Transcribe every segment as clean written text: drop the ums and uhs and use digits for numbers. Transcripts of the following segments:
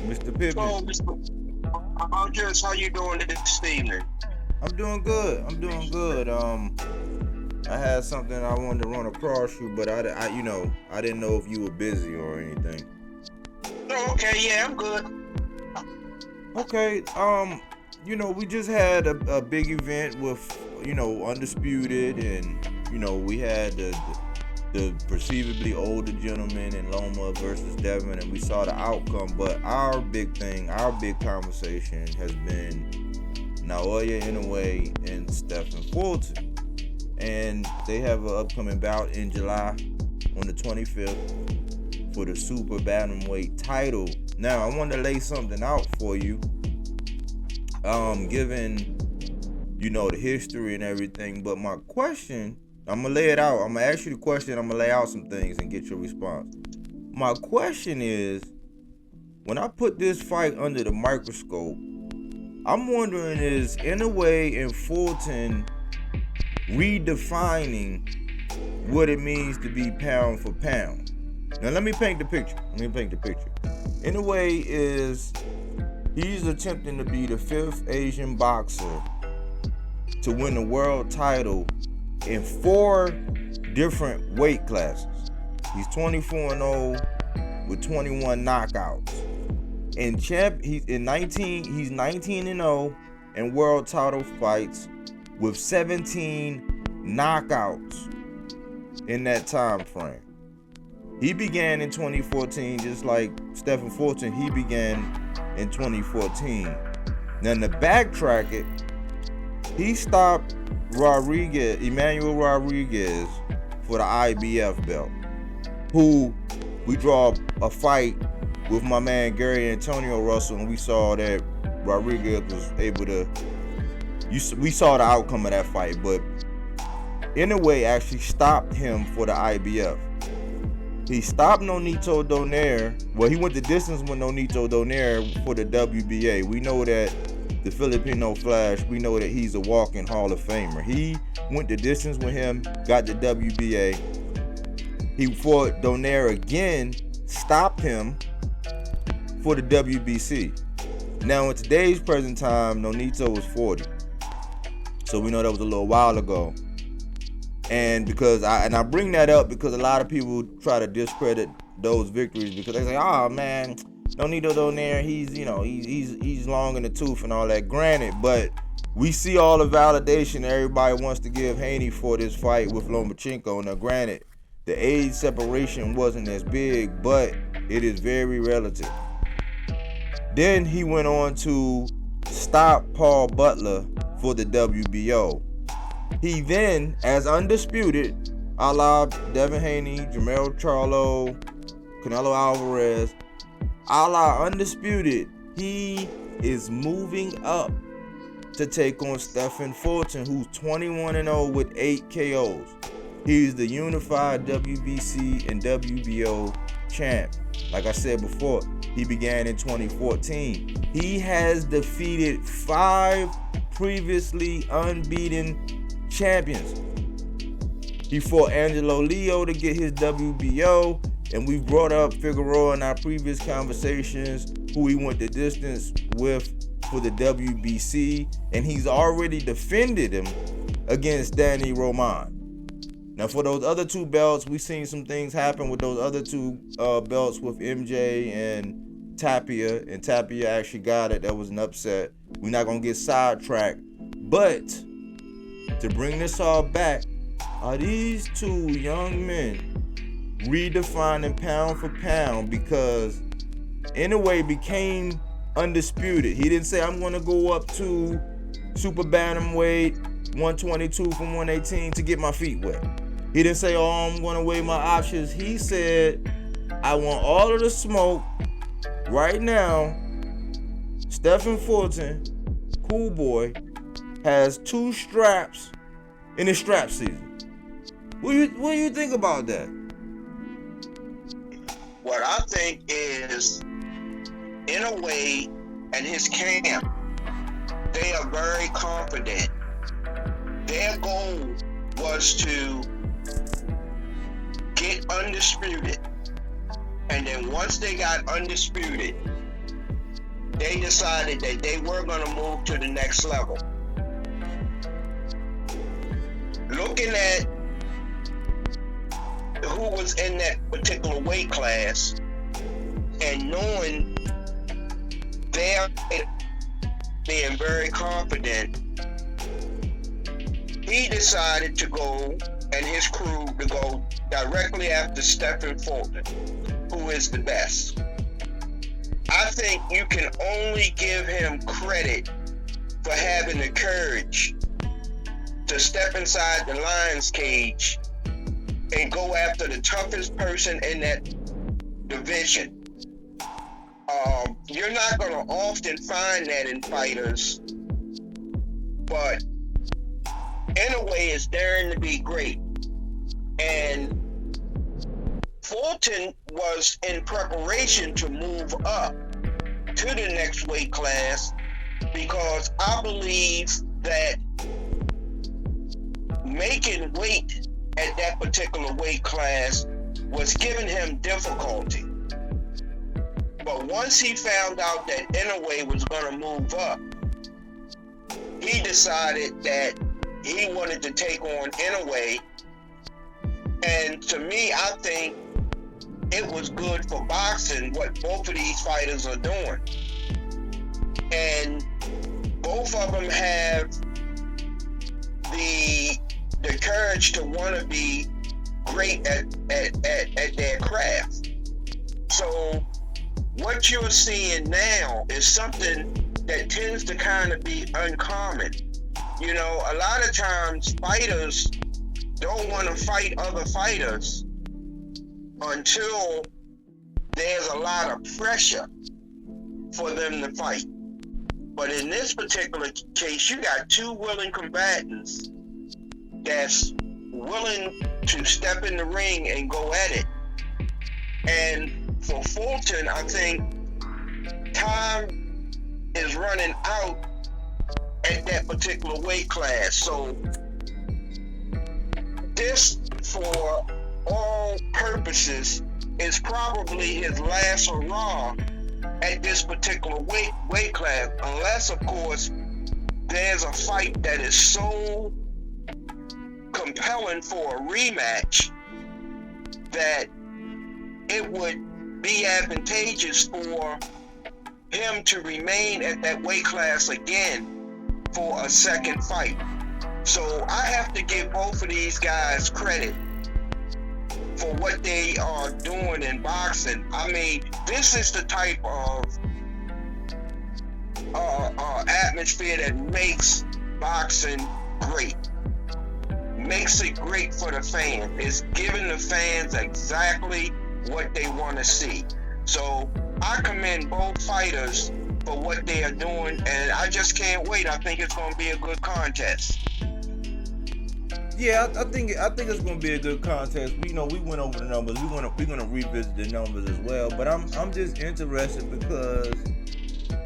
Mr. So, Pippen. just how you doing this evening? I'm doing good. I had something I wanted to run across you, but I didn't know if you were busy or anything. Oh, okay, yeah, I'm good. Okay, we just had a big event with, Undisputed, and, we had the perceivably older gentleman in Loma versus Devin, and we saw the outcome. But our big conversation has been Naoya Inoue and Stephen Fulton. And they have an upcoming bout in July on the 25th for the Super Bantamweight title. Now, I want to lay something out for you. Given, the history and everything, but my question, I'm going to lay it out. I'm going to ask you the question. I'm going to lay out some things and get your response. My question is, when I put this fight under the microscope, I'm wondering, is Inoue and Fulton redefining what it means to be pound for pound? Now, let me paint the picture. Inoue he's attempting to be the 5th Asian boxer to win the world title in 4 different weight classes. He's 24-0 with 21 knockouts. And he's 19-0 in world title fights with 17 knockouts in that time frame. He began in 2014, just like Stephen Fulton. He began in 2014. Now, to backtrack it, he stopped Emmanuel Rodriguez for the IBF belt, who we draw a fight with my man Gary Antonio Russell, and we saw that Rodriguez was able to. We saw the outcome of that fight, but Inoue actually stopped him for the IBF. He stopped Nonito Donaire. Well, he went the distance with Nonito Donaire for the WBA. We know that the Filipino Flash, we know that he's a walking Hall of Famer. He went the distance with him, got the WBA. He fought Donaire again, stopped him for the WBC. Now, in today's present time, Nonito was 40. So we know that was a little while ago. And I bring that up because a lot of people try to discredit those victories because they say, "Oh man, Nonito Donaire, he's long in the tooth and all that." Granted, but we see all the validation everybody wants to give Haney for this fight with Lomachenko. Now, granted, the age separation wasn't as big, but it is very relative. Then he went on to stop Paul Butler for the WBO. He then, as undisputed, a la Devin Haney, Jermell Charlo, Canelo Alvarez, a la undisputed, he is moving up to take on Stephen Fulton, who's 21-0 with 8 KOs. He's the unified WBC and WBO champ. Like I said before, he began in 2014. He has defeated 5 previously unbeaten champions. He fought Angelo Leo to get his WBO, and we brought up Figueroa in our previous conversations, who he went the distance with for the WBC, and he's already defended him against Danny Roman. Now, for those other 2 belts, we've seen some things happen with those other 2 belts with MJ and Tapia, and Tapia actually got it. That was an upset. We're not going to get sidetracked. But to bring this all back, are these 2 young men redefining pound for pound? Because Inoue became undisputed. He didn't say, "I'm going to go up to Super Bantamweight 122 from 118 to get my feet wet." He didn't say, "Oh, I'm going to weigh my options." He said, "I want all of the smoke right now." Stephen Fulton, cool boy, has 2 straps in his strap season. What do you think about that? What I think is, Inoue and his camp, they are very confident. Their goal was to get undisputed. And then once they got undisputed, they decided that they were going to move to the next level. Looking at who was in that particular weight class and knowing they're being very confident, he decided to go, and his crew, to go directly after Stephen Fulton, who is the best. I think you can only give him credit for having the courage to step inside the lion's cage and go after the toughest person in that division. You're not going to often find that in fighters, but Inoue is daring to be great. And Fulton was in preparation to move up to the next weight class because I believe that making weight at that particular weight class was giving him difficulty. But once he found out that Inoue was going to move up, he decided that he wanted to take on Inoue. And to me, I think it was good for boxing what both of these fighters are doing. And both of them have the courage to want to be great at their craft. So what you're seeing now is something that tends to kind of be uncommon. You know, a lot of times fighters don't want to fight other fighters until there's a lot of pressure for them to fight. But in this particular case, you got two willing combatants that's willing to step in the ring and go at it. And for Fulton, I think time is running out at that particular weight class. So this, for all purposes, is probably his last hurrah at this particular weight class, unless, of course, there's a fight that is so compelling for a rematch that it would be advantageous for him to remain at that weight class again for a second fight. So I have to give both of these guys credit for what they are doing in boxing. I mean, this is the type of atmosphere that makes boxing great. Makes it great for the fans. It's giving the fans exactly what they want to see. So I commend both fighters for what they are doing, and I just can't wait. I think it's going to be a good contest. Yeah, I think it's gonna be a good contest. We went over the numbers. We're gonna revisit the numbers as well. But I'm just interested because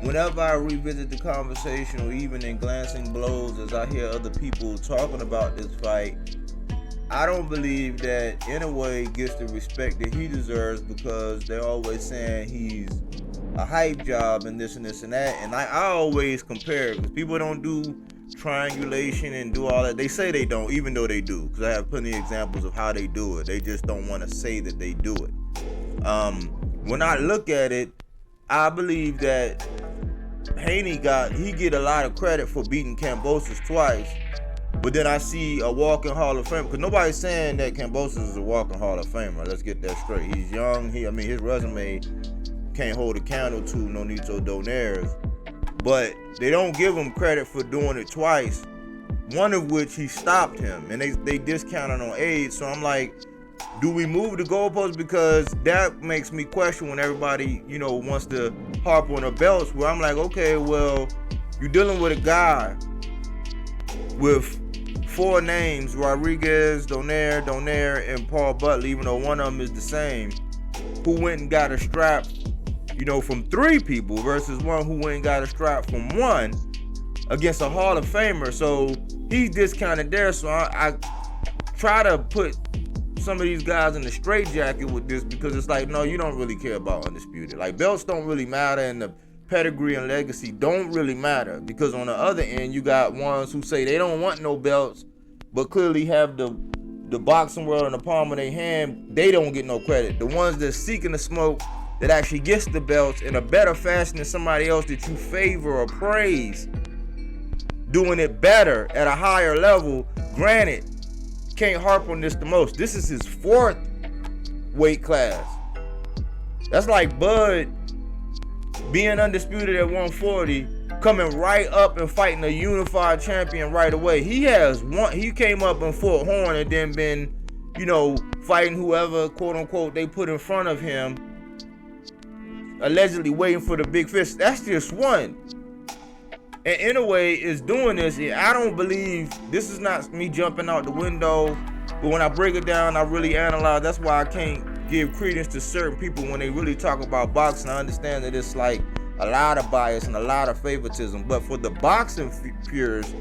whenever I revisit the conversation, or even in glancing blows, as I hear other people talking about this fight, I don't believe that Inoue gets the respect that he deserves because they're always saying he's a hype job and this and this and that. And I always compare, because people don't do triangulation and do all that. They say they don't, even though they do, because I have plenty of examples of how they do it. They just don't want to say that they do it. When I look at it, I believe that Haney get a lot of credit for beating Kambosos twice, but then I see a walking Hall of Famer, because nobody's saying that Kambosos is a walking Hall of Famer. Let's get that straight. He's young. His resume can't hold a candle to Nonito Donaire's. But they don't give him credit for doing it twice, one of which he stopped him, and they discounted on age. So I'm like, do we move the goalposts? Because that makes me question when everybody, wants to harp on the belts, where I'm like, okay, well, you're dealing with a guy with 4 names, Rodriguez, Donaire, and Paul Butler, even though one of them is the same, who went and got a strap from 3 people versus one who went and got a strap from 1 against a Hall of Famer. So he's discounted there. So I try to put some of these guys in the straitjacket with this, because it's like, no, you don't really care about Undisputed. Like, belts don't really matter, and the pedigree and legacy don't really matter, because on the other end you got ones who say they don't want no belts but clearly have the boxing world in the palm of their hand. They don't get no credit. The ones that's seeking the smoke, that actually gets the belts in a better fashion than somebody else that you favor or praise, doing it better at a higher level. Granted, can't harp on this the most. This is his 4th weight class. That's like Bud being undisputed at 140, coming right up and fighting a unified champion right away. He came up and fought Horn and then been, fighting whoever, quote unquote, they put in front of him, allegedly waiting for the big fish. That's just one. And Inoue is doing this. I don't believe, this is not me jumping out the window, but when I break it down, I really analyze. That's why I can't give credence to certain people when they really talk about boxing. I understand that it's like a lot of bias and a lot of favoritism, but for the boxing purists,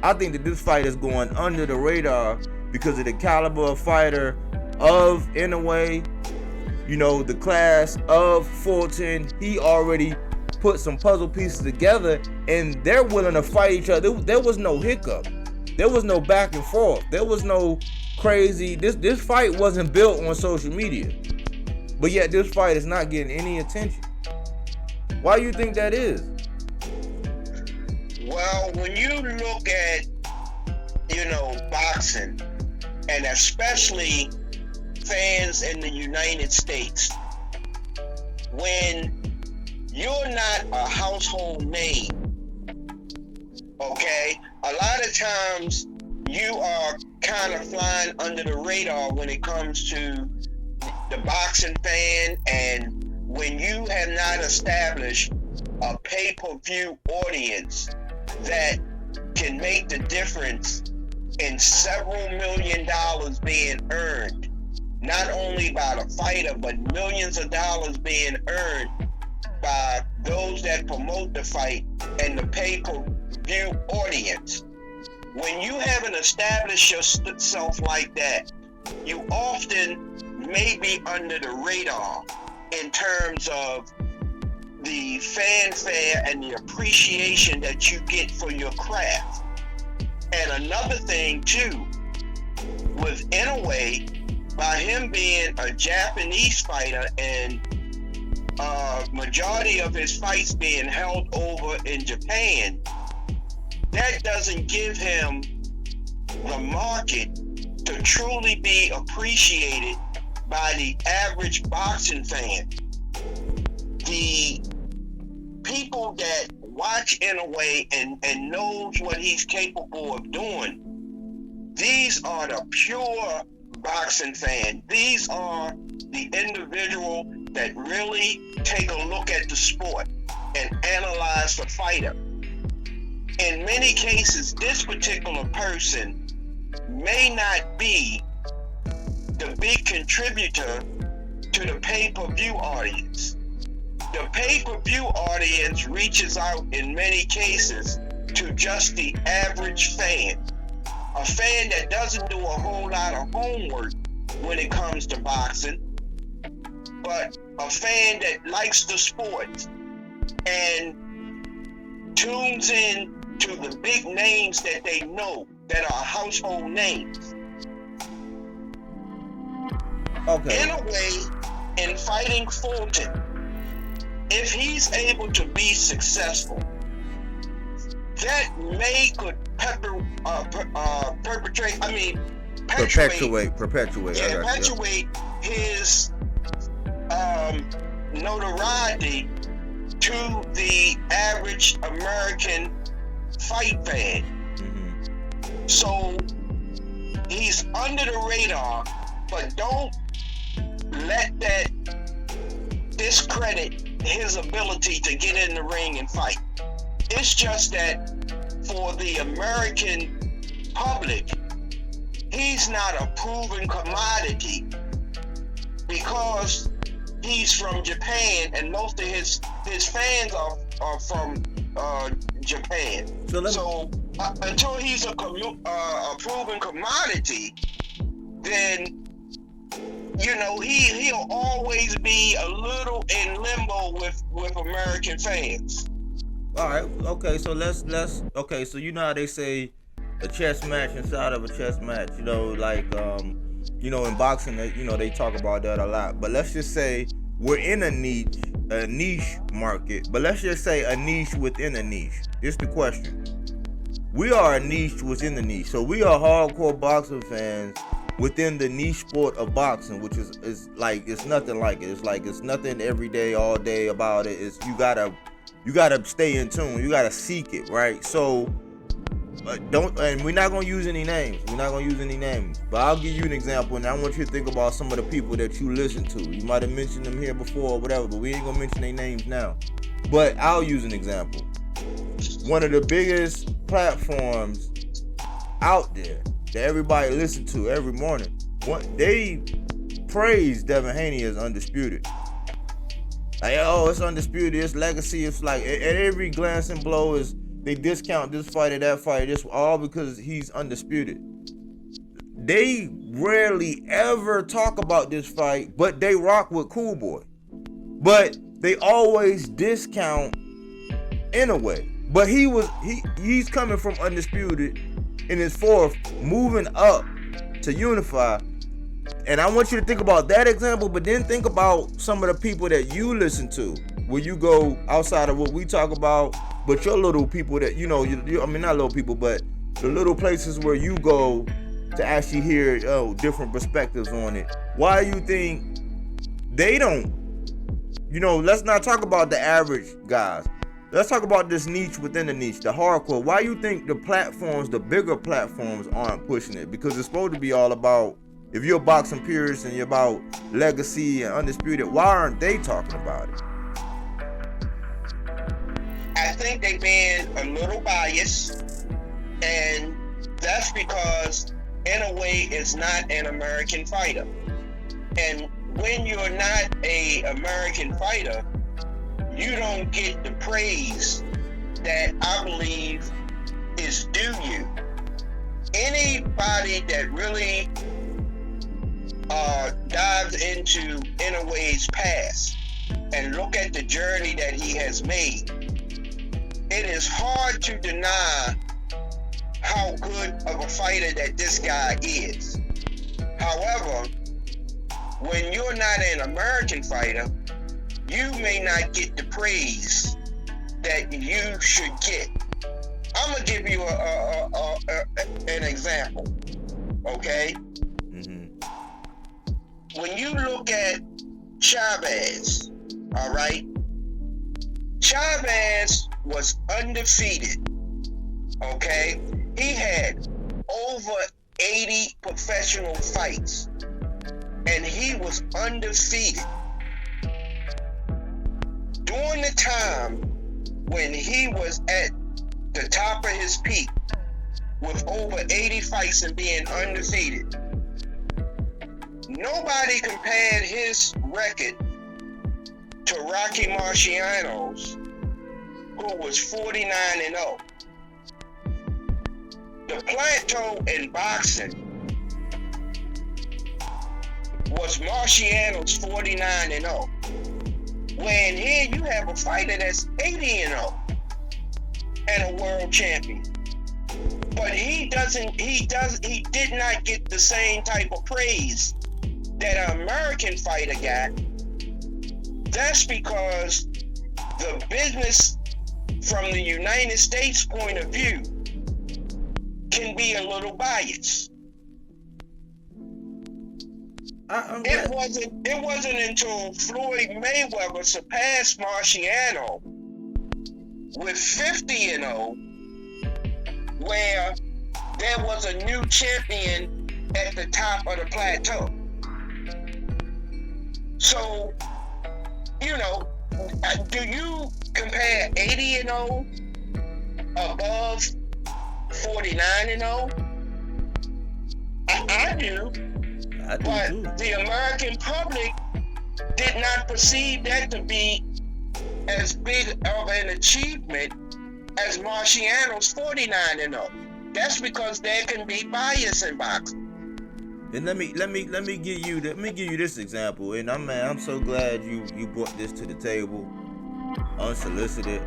I think that this fight is going under the radar because of the caliber of fighter of Inoue, the class of Fulton. He already put some puzzle pieces together, and they're willing to fight each other. There was no hiccup. There was no back and forth. There was no crazy. This fight wasn't built on social media, but yet this fight is not getting any attention. Why do you think that is? Well, when you look at, boxing, and especially fans in the United States, when you're not a household name, okay, a lot of times you are kind of flying under the radar when it comes to the boxing fan, and when you have not established a pay-per-view audience that can make the difference in several $1 million being earned, not only by the fighter, but millions of dollars being earned by those that promote the fight and the pay-per-view audience. When you haven't established yourself like that, you often may be under the radar in terms of the fanfare and the appreciation that you get for your craft. And another thing too, with Inoue, by him being a Japanese fighter and majority of his fights being held over in Japan, that doesn't give him the market to truly be appreciated by the average boxing fan. The people that watch Inoue and knows what he's capable of doing, these are the pure boxing fans. These are the individual that really take a look at the sport and analyze the fighter. In many cases, this particular person may not be the big contributor to the pay-per-view audience. The pay-per-view audience reaches out in many cases to just the average fan, a fan that doesn't do a whole lot of homework when it comes to boxing, but a fan that likes the sport and tunes in to the big names that they know that are household names. Okay. In a way, in fighting Fulton, if he's able to be successful, that could perpetuate his notoriety to the average American fight fan. Mm-hmm. So he's under the radar, but don't let that discredit his ability to get in the ring and fight. It's just that for the American public, he's not a proven commodity because he's from Japan and most of his fans are from Japan. So until he's a proven commodity, then he'll always be a little in limbo with American fans. All right, okay, so let's okay, so you know how they say a chess match inside of a chess match, like in boxing, they talk about that a lot. But let's just say we're in a niche market, but let's just say a niche within a niche. This is the question. We are a niche within the niche. So we are hardcore boxing fans within the niche sport of boxing, which is like, it's nothing like it. It's like, it's nothing every day, all day about it. It's you gotta stay in tune. You gotta seek it, right? So and we're not gonna use any names. But I'll give you an example, and I want you to think about some of the people that you listen to. You might have mentioned them here before or whatever, but we ain't gonna mention their names now. But I'll use an example. One of the biggest platforms out there that everybody listens to every morning, they praise Devin Haney as undisputed. Like, oh, it's undisputed, it's legacy. It's like at every glancing blow they discount this fighter, that fighter, this, all because he's undisputed. They rarely ever talk about this fight, but they rock with Cool Boy. But they always discount Inoue. But he's coming from undisputed in his fourth, moving up to Unify. And I want you to think about that example, but then think about some of the people that you listen to, where you go outside of what we talk about, but your little people that, I mean, not little people, but the little places where you go to actually hear different perspectives on it. Why do you think they don't, let's not talk about the average guys. Let's talk about this niche within the niche, the hardcore. Why you think the bigger platforms aren't pushing it? Because it's supposed to be all about, if you're a boxing purist and you're about legacy and undisputed, why aren't they talking about it? I think they've been a little biased, and that's because Inoue is not an American fighter. And when you're not an American fighter, you don't get the praise that I believe is due you. Anybody that really dives into Inoue's past and look at the journey that he has made, it is hard to deny how good of a fighter that this guy is. However, when you're not an American fighter, you may not get the praise that you should get. I'm gonna give you an example, okay? Mm-hmm. When you look at Chavez, all right? Chavez was undefeated, okay? He had over 80 professional fights, and he was undefeated. During the time when he was at the top of his peak with over 80 fights and being undefeated, nobody compared his record to Rocky Marciano's, who was 49-0. The plateau in boxing was Marciano's 49-0. When here you have a fighter that's 80-0 and a world champion. But he did not get the same type of praise that an American fighter got. That's because the business from the United States point of view can be a little biased. It wasn't until Floyd Mayweather surpassed Marciano with 50-0 where there was a new champion at the top of the plateau. So, do you compare 80-0 above 49-0? I do. But the American public did not perceive that to be as big of an achievement as Marciano's 49-0. That's because there can be bias in boxing. And let me give you this example. And I'm so glad you brought this to the table, unsolicited,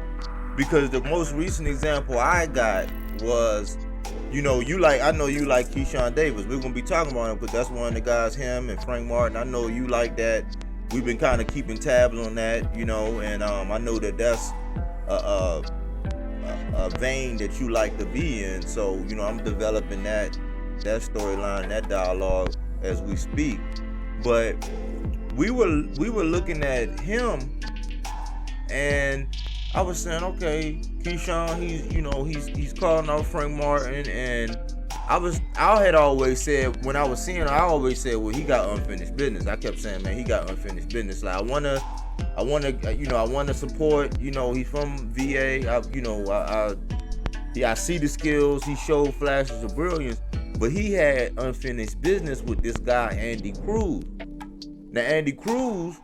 because the most recent example I got was, I know you like Keyshawn Davis. We're gonna be talking about him because that's one of the guys, him and Frank Martin. I know you like that. We've been kind of keeping tabs on that, and I know that that's a vein that you like to be in. So I'm developing that storyline, that dialogue as we speak. But we were looking at him, and I was saying, okay, Keyshawn, he's calling out Frank Martin, and I had always said, when I was seeing him, I always said, well, he got unfinished business. I kept saying, man, he got unfinished business. Like I wanna support. He's from VA. I see the skills. He showed flashes of brilliance, but he had unfinished business with this guy Andy Cruz. Now Andy Cruz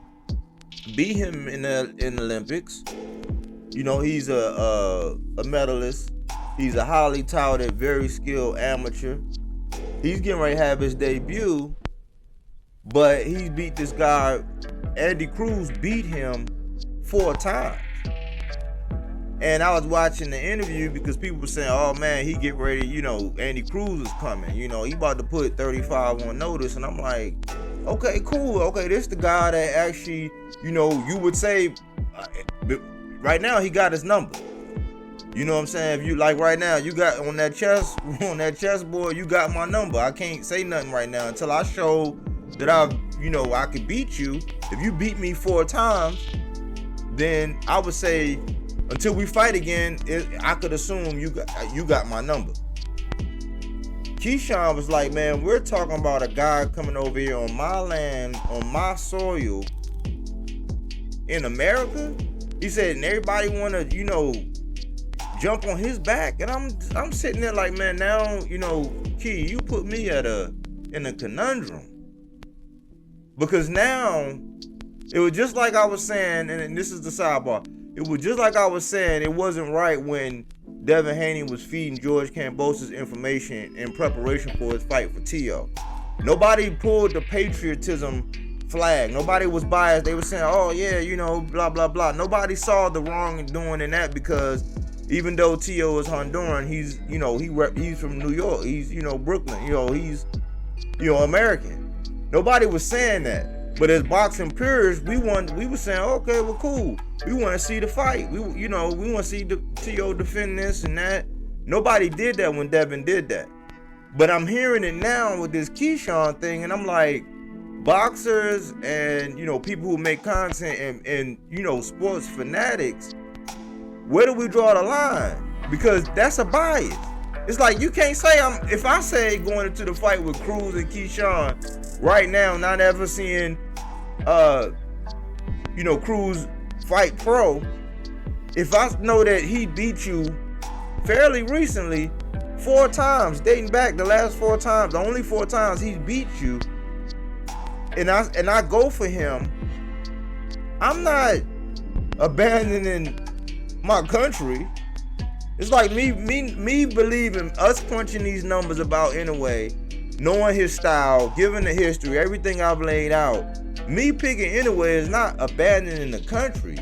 beat him in the Olympics. He's a medalist. He's a highly touted, very skilled amateur. He's getting ready to have his debut, but he beat this guy. Andy Cruz beat him 4 times. And I was watching the interview because people were saying, oh man, he get ready, Andy Cruz is coming. He about to put 35 on notice. And I'm like, okay, cool. Okay, this the guy that actually, you would say, right now he got his number. You know what I'm saying? If you like right now, you got on that chessboard, you got my number. I can't say nothing right now until I show that I could beat you. If you beat me 4 times, then I would say until we fight again, I could assume you got my number. Keyshawn was like, man, we're talking about a guy coming over here on my land, on my soil, in America. He said, and everybody wanna, jump on his back, and I'm sitting there like, man, now, Key, you put me in a conundrum. Because now, it was just like I was saying, and this is the sidebar, it was just like I was saying, it wasn't right when Devin Haney was feeding George Kambosos information in preparation for his fight for T.O. Nobody pulled the patriotism flag. Nobody was biased. They were saying, oh yeah, blah, blah, blah. Nobody saw the wrongdoing in that, because even though T.O. is Honduran, he's, he's from New York. He's, Brooklyn. He's, American. Nobody was saying that. But as boxing purists, we were saying, okay, well, cool. We want to see the fight. We want to see the T.O. defend this and that. Nobody did that when Devin did that. But I'm hearing it now with this Keyshawn thing, and I'm like, boxers and, people who make content and sports fanatics, where do we draw the line? Because that's a bias. It's like, you can't say if I say going into the fight with Cruz and Keyshawn right now, not ever seeing Cruz fight pro, if I know that he beat you fairly recently 4 times, dating back the last 4 times, the only 4 times he's beat you, and I go for him, I'm not abandoning my country. It's like me believing, us crunching these numbers about Inoue, knowing his style, given the history, everything I've laid out. Me picking Inoue is not abandoning the country.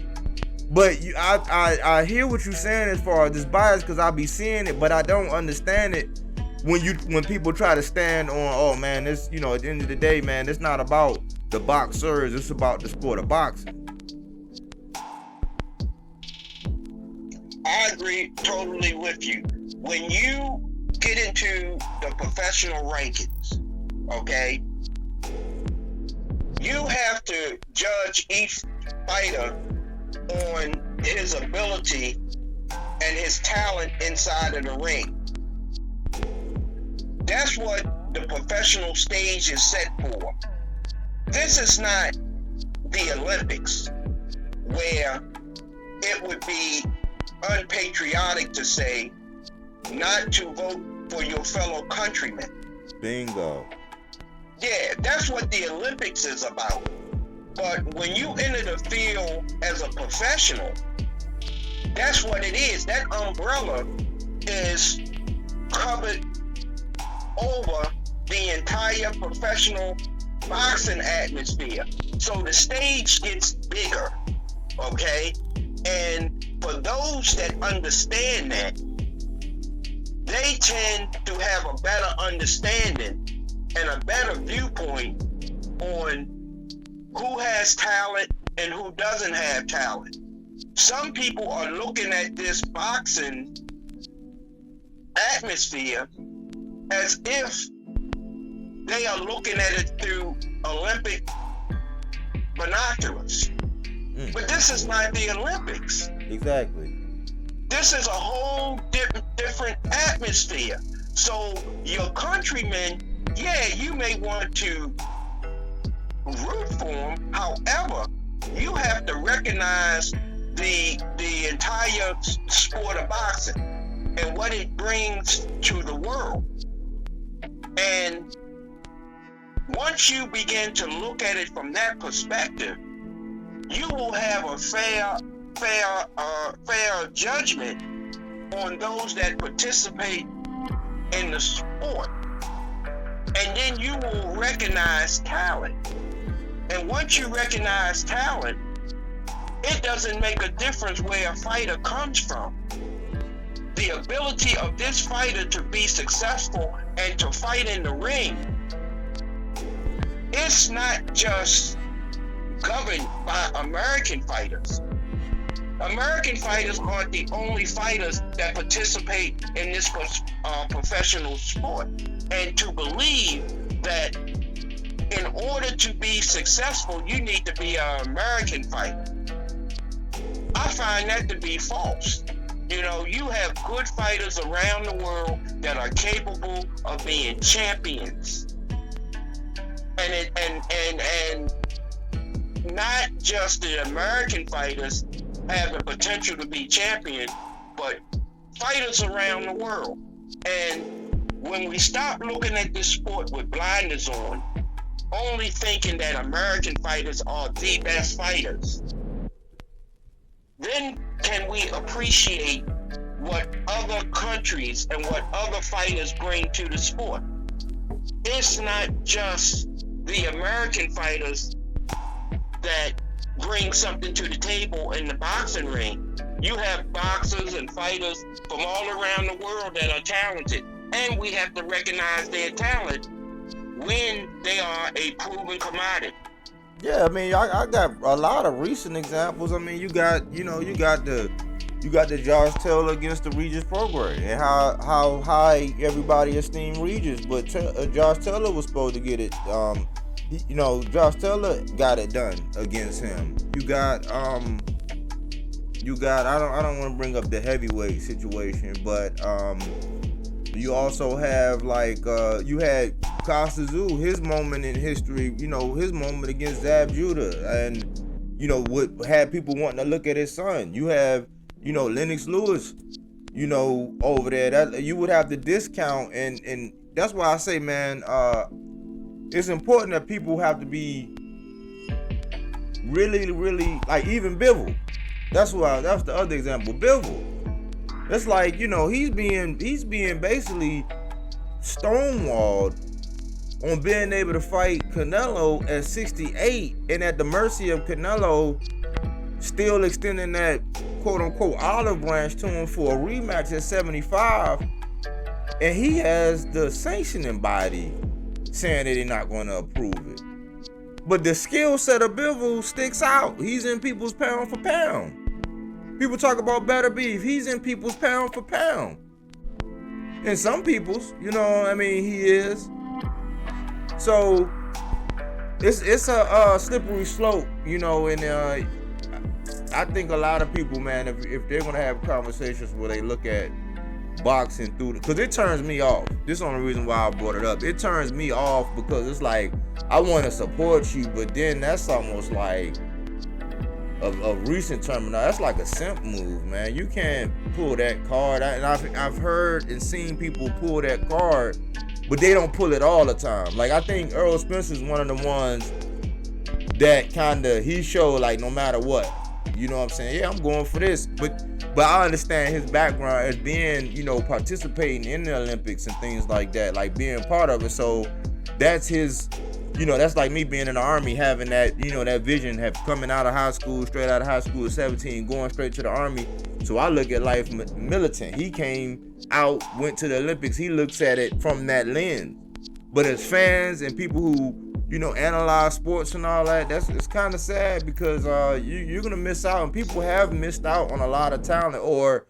But I hear what you're saying as far as this bias, because I be seeing it, but I don't understand it when people try to stand on, oh man, this, at the end of the day, man, it's not about the boxers, it's about the sport of boxing. I agree totally with you. When you get into the professional rankings, okay, you have to judge each fighter on his ability and his talent inside of the ring. That's what the professional stage is set for. This is not the Olympics, where it would be unpatriotic to say not to vote for your fellow countrymen. Bingo. Yeah, that's what the Olympics is about. But when you enter the field as a professional, that's what it is. That umbrella is covered over the entire professional boxing atmosphere. So the stage gets bigger, okay? And for those that understand that, they tend to have a better understanding and a better viewpoint on who has talent and who doesn't have talent. Some people are looking at this boxing atmosphere as if they are looking at it through Olympic binoculars. But this is not the Olympics. Exactly. This is a whole different atmosphere. So your countrymen, yeah, you may want to root for them. However, you have to recognize the entire sport of boxing and what it brings to the world. And once you begin to look at it from that perspective, you will have a fair judgment on those that participate in the sport. And then you will recognize talent. And once you recognize talent, it doesn't make a difference where a fighter comes from. The ability of this fighter to be successful and to fight in the ring, it's not just governed by American fighters. American fighters aren't the only fighters that participate in this professional sport. And to believe that in order to be successful, you need to be an American fighter, I find that to be false. You know, you have good fighters around the world that are capable of being champions. And not just the American fighters have the potential to be champion, but fighters around the world. And when we stop looking at this sport with blinders on, only thinking that American fighters are the best fighters, then can we appreciate what other countries and what other fighters bring to the sport. It's not just the American fighters that bring something to the table in the boxing ring. You have boxers and fighters from all around the world that are talented, and we have to recognize their talent when they are a proven commodity. Yeah, I mean, I got a lot of recent examples. I mean, you got the Josh Taylor against the Regis program, and how high everybody esteemed Regis, but Josh Taylor was supposed to get it. Josh Taylor got it done against him. You got I don't want to bring up the heavyweight situation, but you also have you had Costa Zoo, his moment in history, his moment against Zab Judah, and what had people wanting to look at his son. You have Lennox Lewis, over there. That you would have to discount, and that's why I say, man, it's important that people have to be really, really, like, even Bivol. That's the other example. Bivol. It's like, he's being basically stonewalled on being able to fight Canelo at 68 and at the mercy of Canelo still extending that quote-unquote olive branch to him for a rematch at 75, and he has the sanctioning body saying that they're not going to approve it. But the skill set of Bivol sticks out. He's in people's pound for pound. People talk about better beef. He's in people's pound for pound. And some people's, he is. So it's a slippery slope, and I think a lot of people, man, if they're gonna have conversations where they look at boxing through, because it turns me off. This is the only reason why I brought it up. It turns me off because it's like, I want to support you, but then that's almost like a recent terminal. That's like a simp move, man. You can't pull that card. And I've heard and seen people pull that card, but they don't pull it all the time. Like, I think Earl Spencer's one of the ones that he showed, like, no matter what, you know what I'm saying? Yeah, I'm going for this. But I understand his background as being, participating in the Olympics and things like that, like being part of it. So that's his, you know, that's like me being in the Army, having that, you know, that vision, coming out of high school, straight out of high school at 17, going straight to the Army. So I look at life militant. He came out, went to the Olympics. He looks at it from that lens. But as fans and people who, you know, analyze sports and all that, it's kind of sad, because you're gonna miss out, and people have missed out on a lot of talent, or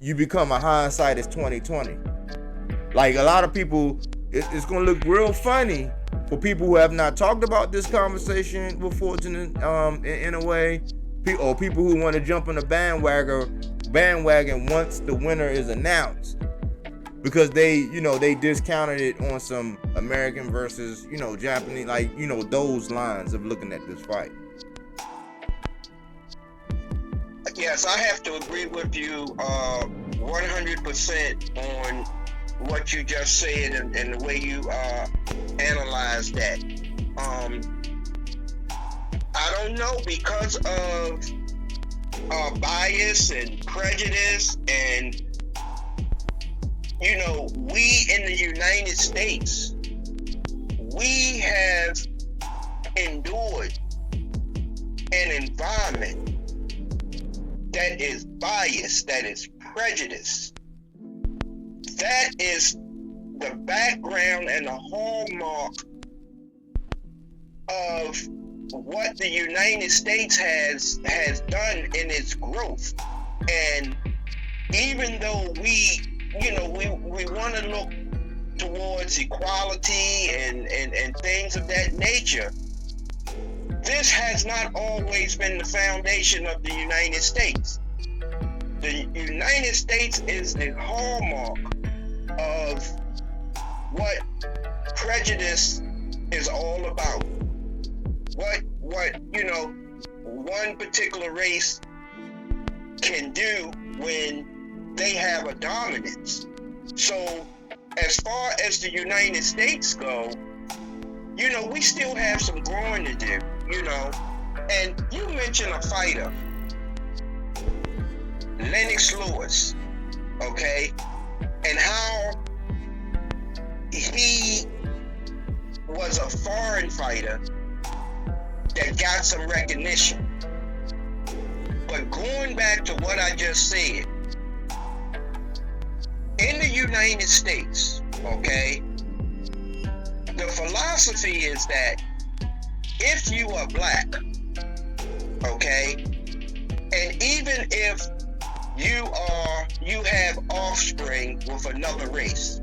you become a hindsight is 2020. Like, a lot of people, it's gonna look real funny for people who have not talked about this conversation with Fulton in a way, or people who want to jump on the bandwagon once the winner is announced, because they, you know, they discounted it on some American versus, you know, Japanese, like, you know, those lines of looking at this fight. Yes, I have to agree with you 100% on what you just said, and the way you analyze that. I don't know, because of bias and prejudice, and, you know, we in the United States, we have endured an environment that is biased, that is prejudiced. That is the background and the hallmark of what the United States has done in its growth. And even though we want to look towards equality and things of that nature, this has not always been the foundation of the United States. The United States is the hallmark of what prejudice is all about. What you know, one particular race can do when they have a dominance. So as far as the United States go, you know, we still have some growing to do, you know. And you mentioned a fighter, Lennox Lewis, okay, and how he was a foreign fighter that got some recognition. But going back to what I just said, in the United States, okay, the philosophy is that if you are black, okay, and even if you have offspring with another race,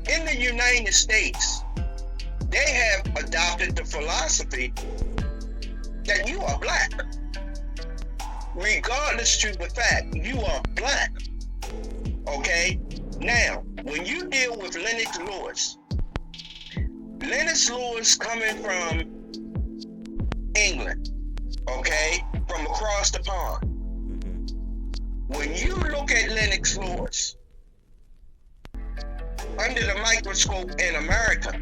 in the United States, they have adopted the philosophy that you are black, regardless to the fact you are black. Okay? Now, when you deal with Lennox Lewis coming from England, okay, from across the pond, when you look at Lennox Lewis under the microscope in America,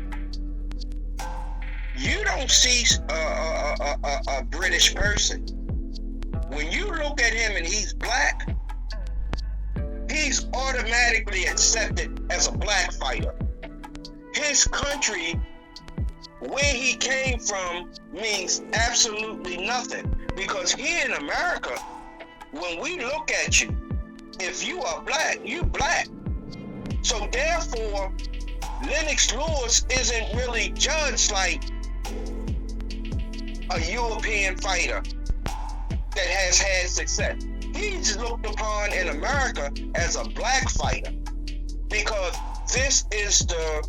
you don't see a British person. When you look at him and he's black, he's automatically accepted as a black fighter. His country, where he came from, means absolutely nothing. Because here in America, when we look at you, if you are black, you black. So therefore, Lennox Lewis isn't really judged like a European fighter that has had success. He's looked upon in America as a black fighter, because this is the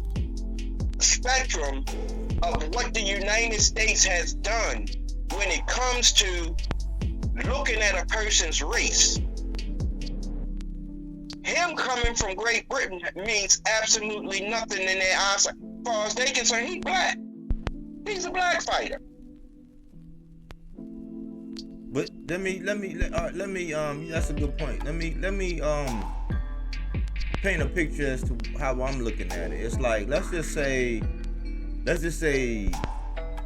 spectrum of what the United States has done when it comes to looking at a person's race. Him coming from Great Britain means absolutely nothing in their eyes. As far as they concerned, he's black. He's a black fighter. But let me that's a good point. Let me paint a picture as to how I'm looking at it. It's like, let's just say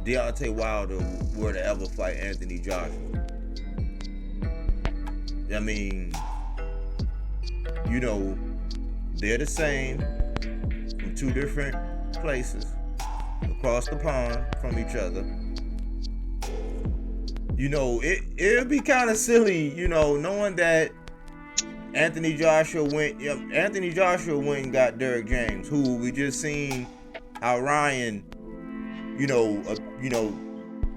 Deontay Wilder were to ever fight Anthony Joshua. I mean, you know, they're the same from two different places. across the pond from each other. You know, it'd be kind of silly, you know, knowing that Anthony Joshua went and got Derrick James, who we just seen how Ryan,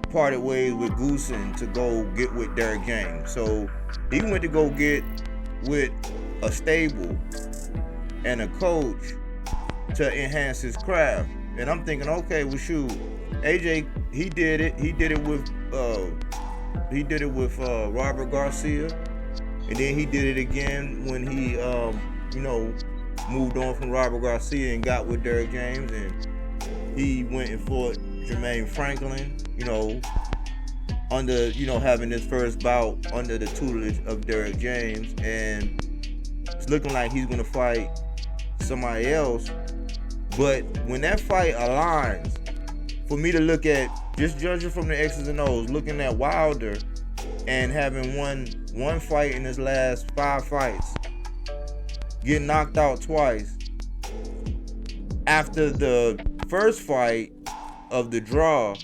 parted ways with Goosen to go get with Derrick James. So he went to go get with a stable and a coach to enhance his craft. And I'm thinking, okay, well, shoot, AJ, he did it with Robert Garcia, and then he did it again when he moved on from Robert Garcia and got with Derrick James, and he went and fought Jermaine Franklin, under, having his first bout under the tutelage of Derrick James, and it's looking like he's gonna fight somebody else. But when that fight aligns, for me to look at, just judging from the X's and O's, looking at Wilder and having one fight in his last 5 fights, getting knocked out twice, after the first fight of the draw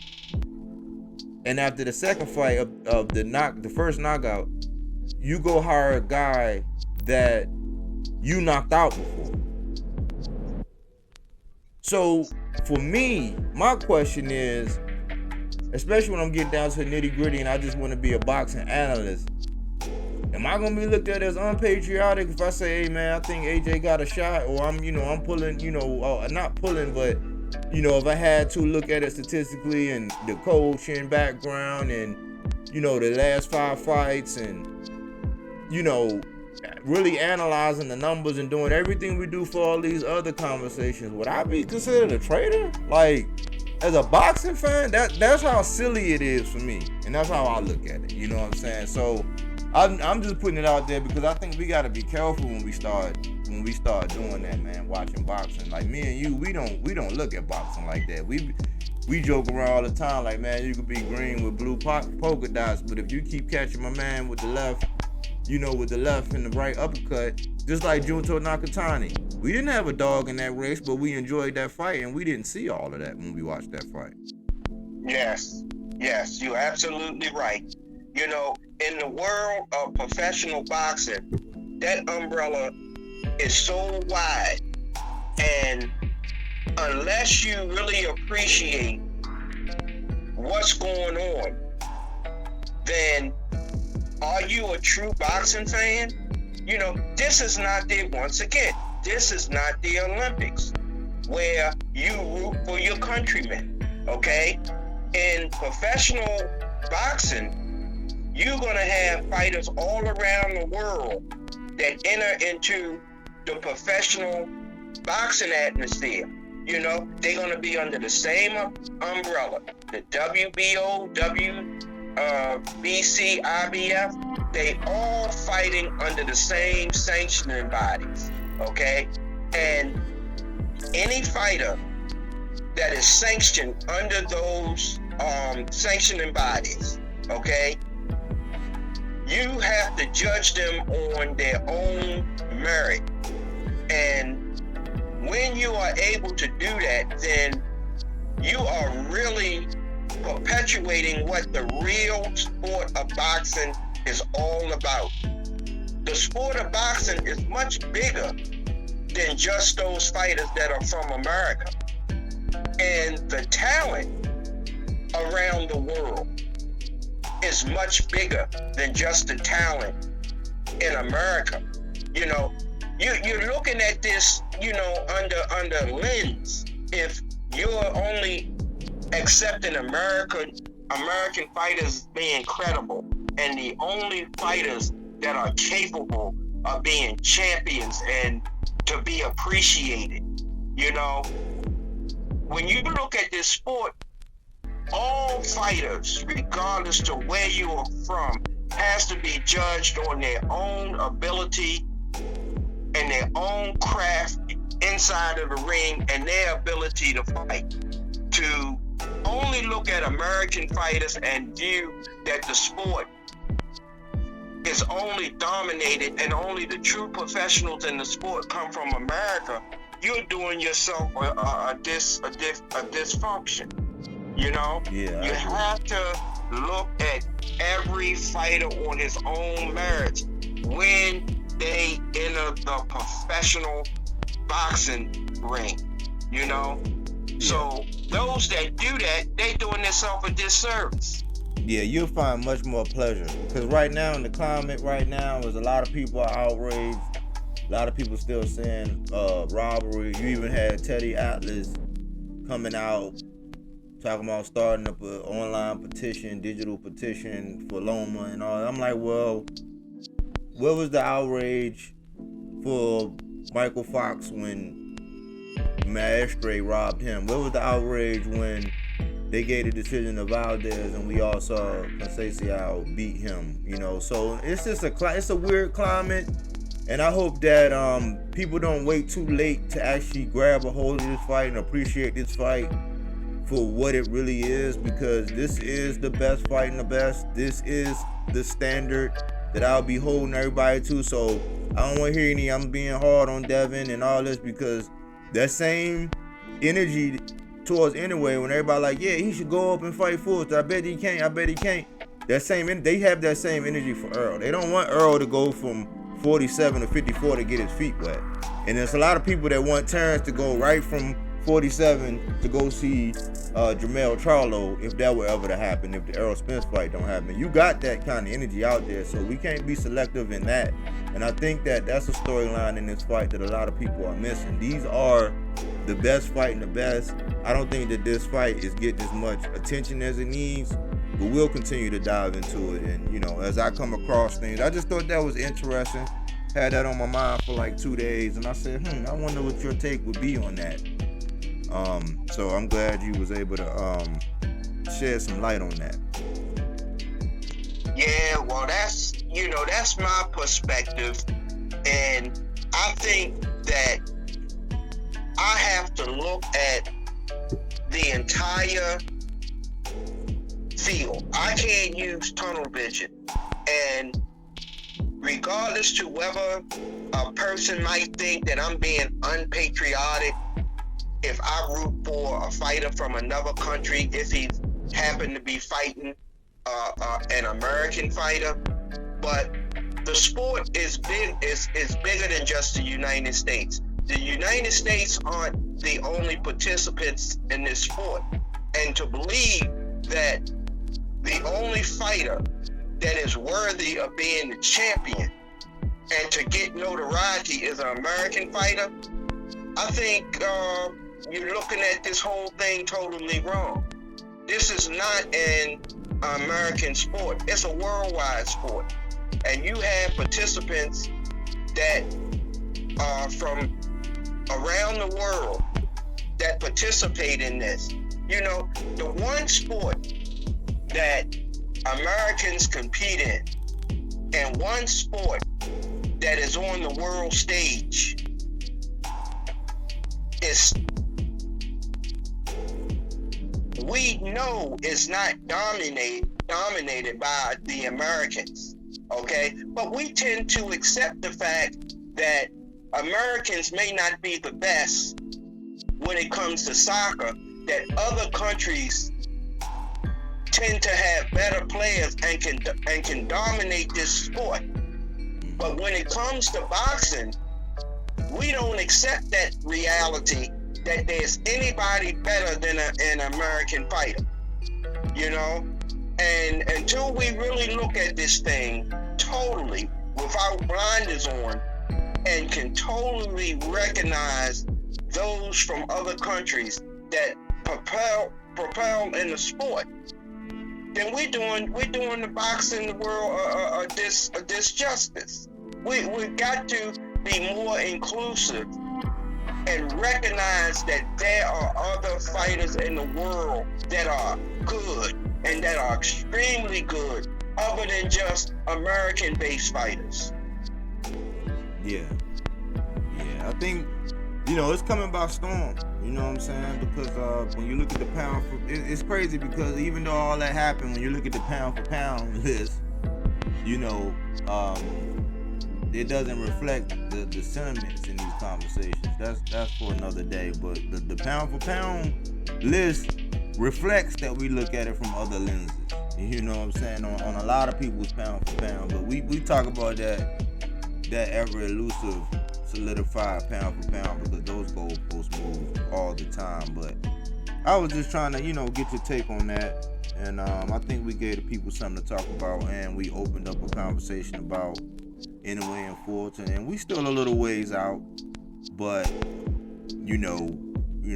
and after the second fight of the first knockout, you go hire a guy that you knocked out before. So for me, my question is, especially when I'm getting down to the nitty gritty and I just want to be a boxing analyst, am I gonna be looked at as unpatriotic if I say, hey man, I think AJ got a shot, or I'm pulling, not pulling, but if I had to look at it statistically and the coaching background and the last 5 fights and really analyzing the numbers and doing everything we do for all these other conversations, would I be considered a traitor? Like, as a boxing fan, that's how silly it is for me, and that's how I look at it. You know what I'm saying? So I'm just putting it out there because I think we got to be careful when we start doing that, man. Watching boxing, like me and you, we don't look at boxing like that. We joke around all the time, like, man, you could be green with blue polka dots, but if you keep catching my man with the left, with the left and the right uppercut, just like Junto Nakatani, we didn't have a dog in that race, but we enjoyed that fight, and we didn't see all of that when we watched that fight. Yes, you're absolutely right. In the world of professional boxing, that umbrella is so wide, and unless you really appreciate what's going on, then are you a true boxing fan? This is not this is not the Olympics where you root for your countrymen, okay? In professional boxing, you're gonna have fighters all around the world that enter into the professional boxing atmosphere. They're gonna be under the same umbrella, the WBO, BC, IBF, they all fighting under the same sanctioning bodies, okay? And any fighter that is sanctioned under those sanctioning bodies, okay, you have to judge them on their own merit. And when you are able to do that, then you are really perpetuating what the real sport of boxing is all about. The sport of boxing is much bigger than just those fighters that are from America. And the talent around the world is much bigger than just the talent in America. You're looking at this, under lens. If you're only accepting American fighters being credible and the only fighters that are capable of being champions and to be appreciated, when you look at this sport, all fighters, regardless to where you are from, has to be judged on their own ability and their own craft inside of the ring and their ability to fight. To only look at American fighters and view that the sport is only dominated and only the true professionals in the sport come from America you're doing yourself a dysfunction. You know, Yeah, you have to look at every fighter on his own merits when they enter the professional boxing ring. You know, so those that do that, they doing themselves a disservice. Yeah, you'll find much more pleasure, because right now in the climate right now is a lot of people are outraged. A lot of people still saying robbery. You even had Teddy Atlas coming out talking about starting up an online petition, digital petition for Loma and all. I'm like, well, where was the outrage for Michael Fox when Maestre robbed him? Where was the outrage when they gave the decision to Valdez and we all saw Conceição beat him? You know, so it's just it's a weird climate, and I hope that people don't wait too late to actually grab a hold of this fight and appreciate this fight for what it really is, because this is the best fight in the best. This is the standard that I'll be holding everybody to. So I don't want to hear any I'm being hard on Devin and all this, because that same energy towards Inoue when everybody like, yeah, he should go up and fight Fulton. I bet he can't. They have that same energy for Earl. They don't want Earl to go from 47 to 54 to get his feet wet. And there's a lot of people that want Terrence to go right from 47 to go see Jermell Charlo, if that were ever to happen, if the Errol Spence fight don't happen. You got that kind of energy out there, so we can't be selective in that. And I think that that's a storyline in this fight that a lot of people are missing. These are the best fight in the best. I don't think that this fight is getting as much attention as it needs, but we'll continue to dive into it. And, you know, as I come across things, I just thought that was interesting. Had that on my mind for like 2 days, and I said, I wonder what your take would be on that. So I'm glad you was able to shed some light on that. Yeah, well, that's my perspective, and I think that I have to look at the entire field. I can't use tunnel vision, and regardless to whether a person might think that I'm being unpatriotic if I root for a fighter from another country, if he happened to be fighting an American fighter, but the sport is bigger than just the United States. The United States aren't the only participants in this sport, and to believe that the only fighter that is worthy of being the champion and to get notoriety is an American fighter, I think you're looking at this whole thing totally wrong. This is not an American sport. It's a worldwide sport. And you have participants that are from around the world that participate in this. You know, the one sport that Americans compete in, and one sport that is on the world stage is, we know, is not dominated by the Americans, okay? But we tend to accept the fact that Americans may not be the best when it comes to soccer, that other countries tend to have better players and can dominate this sport. But when it comes to boxing, we don't accept that reality that there's anybody better than an American fighter, you know? And until we really look at this thing totally without blinders on and can totally recognize those from other countries that propel in the sport, then we're doing the boxing world a disjustice. We've got to be more inclusive and recognize that there are other fighters in the world that are good and that are extremely good, other than just American-based fighters. Yeah, I think, you know, it's coming by storm. You know what I'm saying? Because when you look at the pound for, it's crazy, because even though all that happened, when you look at the pound for pound list, you know, it doesn't reflect the sentiments in these conversations. That's for another day. But the pound for pound list reflects that we look at it from other lenses. You know what I'm saying? On a lot of people's pound for pound. But we talk about that ever elusive solidified pound for pound, because those goalposts move all the time. But I was just trying to, get your take on that. And I think we gave the people something to talk about, and we opened up a conversation about Inoue and Fulton, and we still a little ways out, but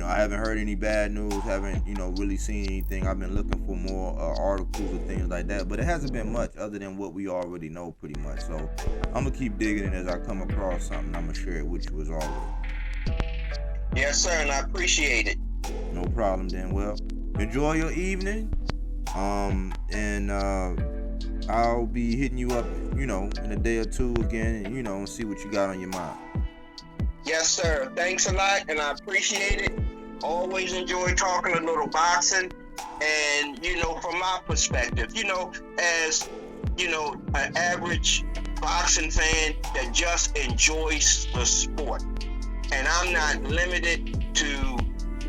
I haven't heard any bad news, haven't really seen anything. I've been looking for more articles or things like that, but it hasn't been much other than what we already know pretty much. So I'm gonna keep digging, and as I come across something, I'm gonna share it with you as always. Yes, sir, and I appreciate it. No problem then. Well, enjoy your evening, and I'll be hitting you up, in a day or two again, and see what you got on your mind. Yes, sir. Thanks a lot, and I appreciate it. Always enjoy talking a little boxing. And, from my perspective, as, an average boxing fan that just enjoys the sport. And I'm not limited to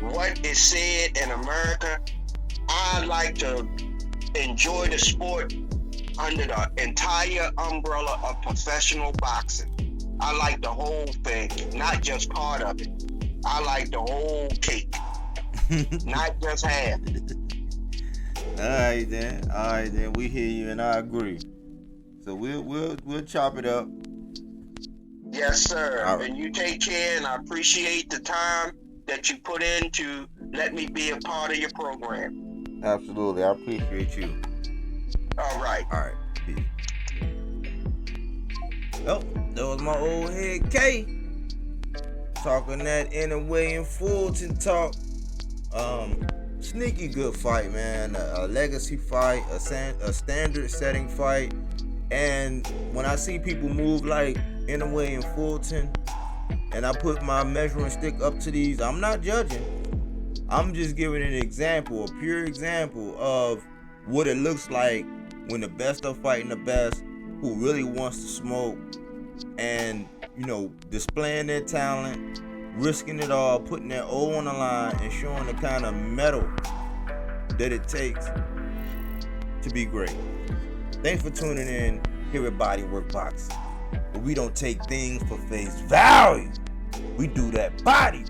what is said in America. I like to enjoy the sport under the entire umbrella of professional boxing. I like the whole thing, not just part of it. I like the whole cake, not just half. All right then. We hear you, and I agree. So we'll chop it up. Yes, sir. Right. And you take care, and I appreciate the time that you put in to let me be a part of your program. Absolutely, I appreciate you. All right. Peace. Oh, that was my old head K. Talking that Inoue and Fulton talk. Sneaky good fight, man. A legacy fight, a standard setting fight. And when I see people move like Inoue and Fulton, and I put my measuring stick up to these, I'm not judging. I'm just giving an example, a pure example of what it looks like when the best are fighting the best, who really wants to smoke, and displaying their talent, risking it all, putting their O on the line, and showing the kind of mettle that it takes to be great. Thanks for tuning in here at BodyWorkBoxing. But we don't take things for face value. We do that body